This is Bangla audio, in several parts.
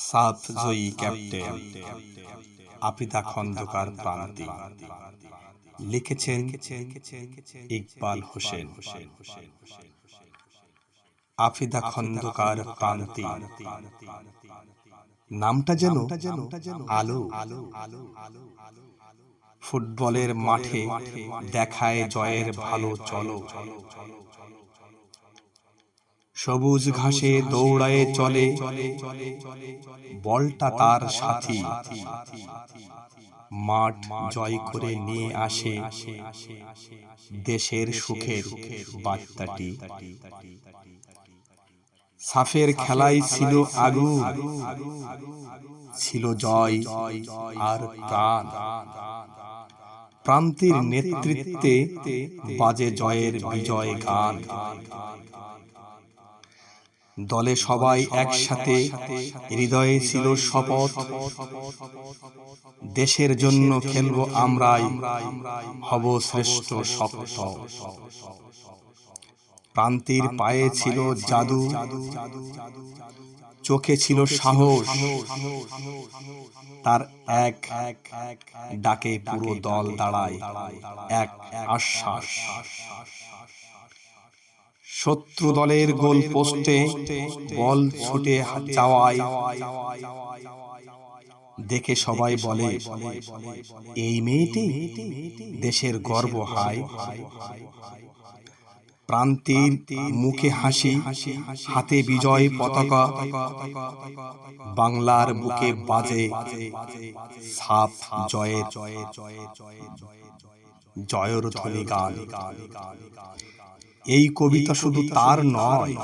সাফ জয়ী ক্যাপ্টেন আফিদা খন্দকার প্রান্তি। লিখেছেন ইকবাল হোসেন। আফিদা খন্দকার প্রান্তি নামটা যেন আলো। ফুটবলের মাঠে দেখায় জয়ের ভালো চলো। সবুজ ঘাসে দৌড়ায়ে চলে, বলটা তার সাথী। মাঠ জয় করে নিয়ে আসে দেশের সুখের বার্তাটি। সাফের খেলায় ছিল আগুন, ছিল জয় আর প্রাণ। প্রান্তির নেতৃত্বে বাজে জয়ের বিজয় গান। দলে সবাই একসাথে, হৃদয়ে ছিল শপথ, দেশের জন্য খেলবো আমরাই, হব শ্রেষ্ঠ শক্ত। প্রান্তির পায়ে ছিল জাদু, চোখে ছিল সাহস, তার এক ডাকে পুরো দল দাঁড়ায়, এক আশ্বাস। শত্রু দলের গোল পোস্টে বল ছুটে যাওয়ায় দেখে সবাই বলে, এই মেয়েটি দেশের গর্ব হায়। প্রান্তির মুখে হাসি, হাতে বিজয় পতাকা, বাংলার বুকে বাজে সাফ জয়ের জয়ধ্বনি গান। এই কবিতা শুধু তার নয়,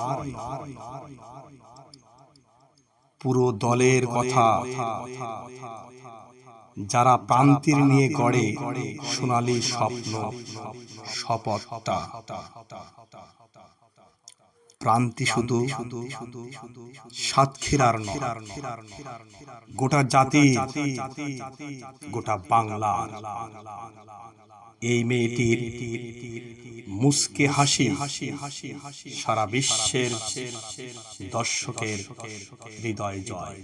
পুরো দলের কথা, যারা প্রান্তির নিয়ে গড়ে সোনালী স্বপ্ন শপথটা। প্রান্তি শুধু সাতক্ষীরার নয়, গোটা জাতি, গোটা বাংলার। এই মেয়েটির মুস্কে হাসি সারা বিশ্বের দর্শকের হৃদয় জয়।